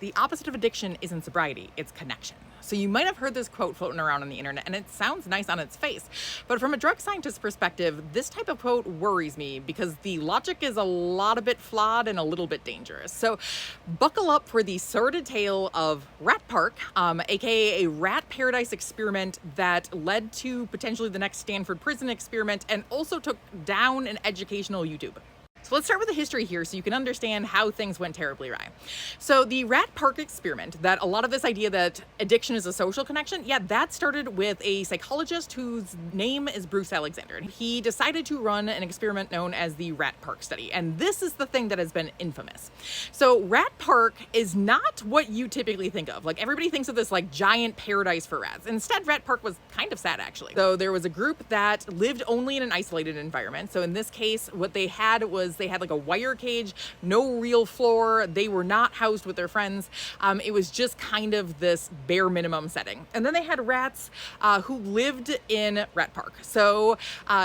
The opposite of addiction isn't sobriety, it's connection. So you might have heard this quote floating around on the internet, and it sounds nice on its face. But from a drug scientist's perspective, this type of quote worries me because the logic is a lot a bit flawed and a little bit dangerous. So buckle up for the sordid tale of Rat Park, aka a rat paradise experiment that led to potentially the next Stanford prison experiment and also took down an educational YouTube. So let's start with the history here so you can understand how things went terribly awry. So the Rat Park experiment, that a lot of this idea that addiction is a social connection, that started with a psychologist whose name is Bruce Alexander. And he decided to run an experiment known as the Rat Park study. And this is the thing that has been infamous. So Rat Park is not what you typically think of. Like everybody thinks of this like giant paradise for rats. Instead, Rat Park was kind of sad actually. So there was a group that lived only in an isolated environment. So in this case, what they had was they had like a wire cage, no real floor. They were not housed with their friends. It was just kind of this bare minimum setting. And then they had rats who lived in Rat Park. So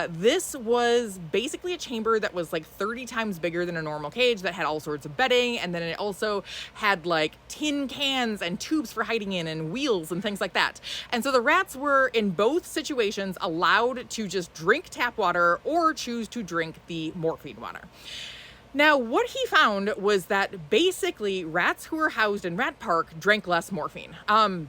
this was basically a chamber that was like 30 times bigger than a normal cage that had all sorts of bedding. And then it also had like tin cans and tubes for hiding in and wheels and things like that. And so the rats were in both situations allowed to just drink tap water or choose to drink the morphine water. Now, what he found was that basically rats who were housed in Rat Park drank less morphine,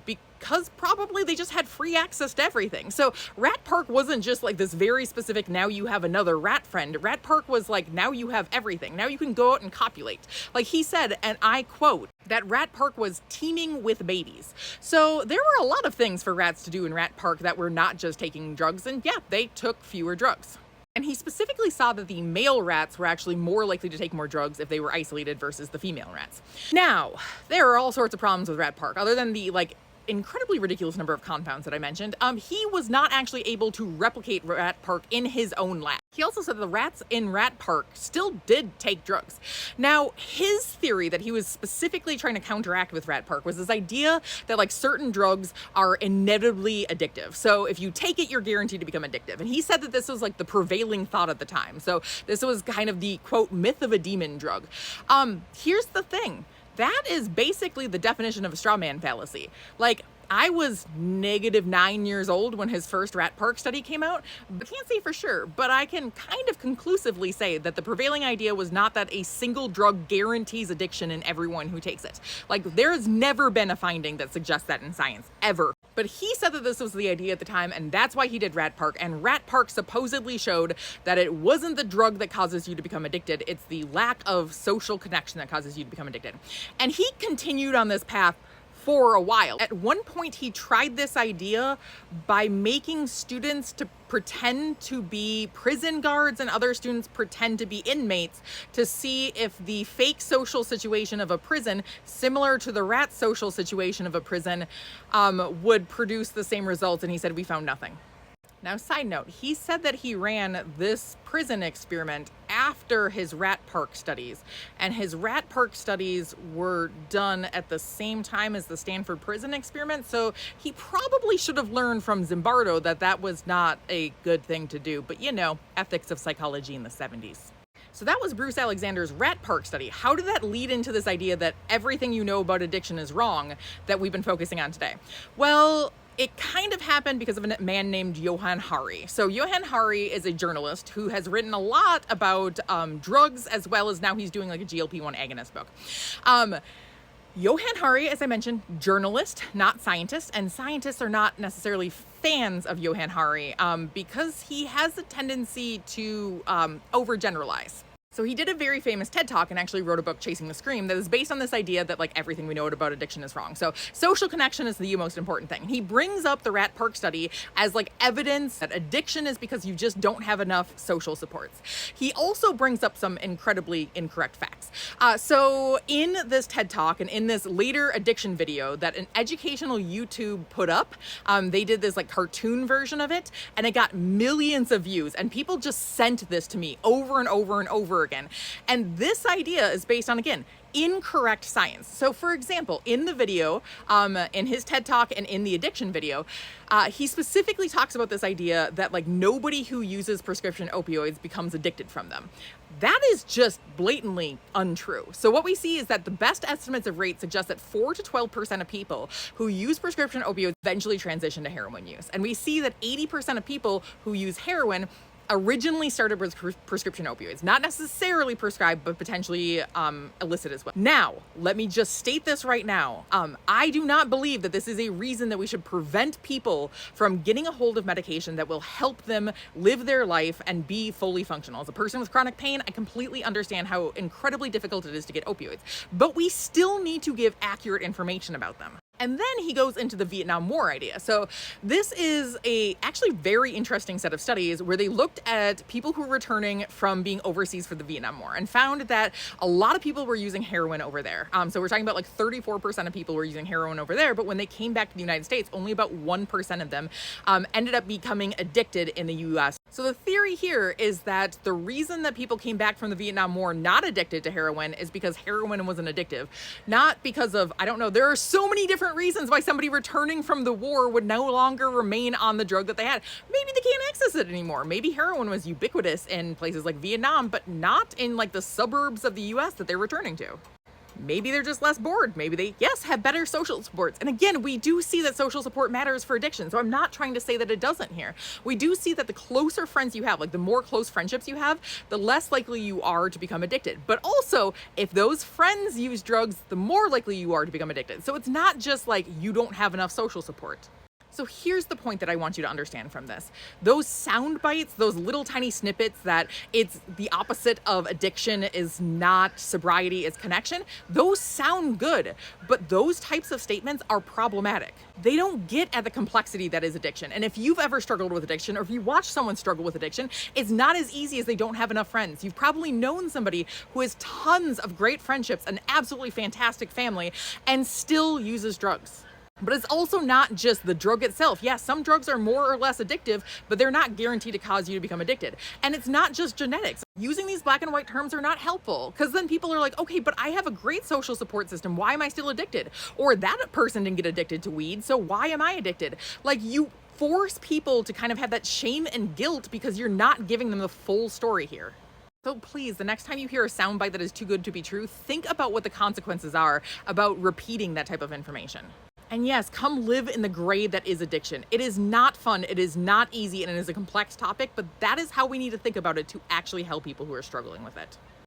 because probably they just had free access to everything. So Rat Park wasn't just like this very specific, now you have another rat friend. Rat Park was like, now you have everything. Now you can go out and copulate. Like he said, and I quote, that Rat Park was teeming with babies. So there were a lot of things for rats to do in Rat Park that were not just taking drugs, and they took fewer drugs. And he specifically saw that the male rats were actually more likely to take more drugs if they were isolated versus the female rats. Now, there are all sorts of problems with Rat Park, other than the incredibly ridiculous number of compounds that I mentioned. He was not actually able to replicate Rat Park in his own lab. He also said the rats in Rat Park still did take drugs. Now, his theory that he was specifically trying to counteract with Rat Park was this idea that like certain drugs are inevitably addictive. So if you take it, you're guaranteed to become addictive. And he said that this was like the prevailing thought at the time. So this was kind of the quote myth of a demon drug. Here's the thing. That is basically the definition of a straw man fallacy. Like, I was -9 years old when his first Rat Park study came out. I can't say for sure, but I can kind of conclusively say that the prevailing idea was not that a single drug guarantees addiction in everyone who takes it. Like, there's never been a finding that suggests that in science, ever. But he said that this was the idea at the time, and that's why he did Rat Park. And Rat Park supposedly showed that it wasn't the drug that causes you to become addicted, it's the lack of social connection that causes you to become addicted. And he continued on this path for a while. At one point, he tried this idea by making students to pretend to be prison guards and other students pretend to be inmates to see if the fake social situation of a prison, similar to the rat social situation of a prison, would produce the same results. And he said, we found nothing. Now, side note, he said that he ran this prison experiment after his Rat Park studies, and his Rat Park studies were done at the same time as the Stanford prison experiment, so he probably should have learned from Zimbardo that that was not a good thing to do, but you know, ethics of psychology in the 70s. So that was Bruce Alexander's Rat Park study. How did that lead into this idea that everything you know about addiction is wrong that we've been focusing on today? Well, it kind of happened because of a man named Johann Hari. So Johann Hari is a journalist who has written a lot about drugs, as well as now he's doing like a GLP-1 agonist book. Johann Hari, as I mentioned, journalist, not scientist, and scientists are not necessarily fans of Johann Hari because he has a tendency to overgeneralize. So he did a very famous TED Talk and actually wrote a book, Chasing the Scream, that is based on this idea that like everything we know about addiction is wrong. So social connection is the most important thing. He brings up the Rat Park study as like evidence that addiction is because you just don't have enough social supports. He also brings up some incredibly incorrect facts. So in this TED Talk and in this later addiction video that an educational YouTube put up, they did this like cartoon version of it, and it got millions of views, and people just sent this to me over and over and over again. And this idea is based on, again, incorrect science. So for example, in the video, in his TED Talk and in the addiction video, he specifically talks about this idea that like nobody who uses prescription opioids becomes addicted from them. That is just blatantly untrue. So what we see is that the best estimates of rates suggest that 4 to 12% of people who use prescription opioids eventually transition to heroin use. And we see that 80% of people who use heroin originally started with prescription opioids, not necessarily prescribed, but potentially illicit as well. Now, let me just state this right now. I do not believe that this is a reason that we should prevent people from getting a hold of medication that will help them live their life and be fully functional. As a person with chronic pain, I completely understand how incredibly difficult it is to get opioids, but we still need to give accurate information about them. And then he goes into the Vietnam War idea. So this is a actually very interesting set of studies where they looked at people who were returning from being overseas for the Vietnam War and found that a lot of people were using heroin over there. So we're talking about like 34% of people were using heroin over there, but when they came back to the United States, only about 1% of them ended up becoming addicted in the US. So the theory here is that the reason that people came back from the Vietnam War not addicted to heroin is because heroin wasn't addictive, not because of, I don't know, there are so many different reasons why somebody returning from the war would no longer remain on the drug that they had. Maybe they can't access it anymore. Maybe heroin was ubiquitous in places like Vietnam, but not in like the suburbs of the US that they're returning to. Maybe they're just less bored. Maybe they, yes, have better social supports. And again, we do see that social support matters for addiction. So I'm not trying to say that it doesn't here. We do see that the closer friends you have, like the more close friendships you have, the less likely you are to become addicted. But also, if those friends use drugs, the more likely you are to become addicted. So it's not just like you don't have enough social support. So here's the point that I want you to understand from this. Those sound bites, those little tiny snippets that it's the opposite of addiction is not sobriety, it's connection, those sound good, but those types of statements are problematic. They don't get at the complexity that is addiction. And if you've ever struggled with addiction, or if you watch someone struggle with addiction, it's not as easy as they don't have enough friends. You've probably known somebody who has tons of great friendships, an absolutely fantastic family, and still uses drugs. But it's also not just the drug itself. Yes, some drugs are more or less addictive, but they're not guaranteed to cause you to become addicted. And it's not just genetics. Using these black and white terms are not helpful, because then people are like, okay, but I have a great social support system. Why am I still addicted? Or that person didn't get addicted to weed, so why am I addicted? Like, you force people to kind of have that shame and guilt because you're not giving them the full story here. So please, the next time you hear a soundbite that is too good to be true, think about what the consequences are about repeating that type of information. And yes, come live in the gray that is addiction. It is not fun, it is not easy, and it is a complex topic, but that is how we need to think about it to actually help people who are struggling with it.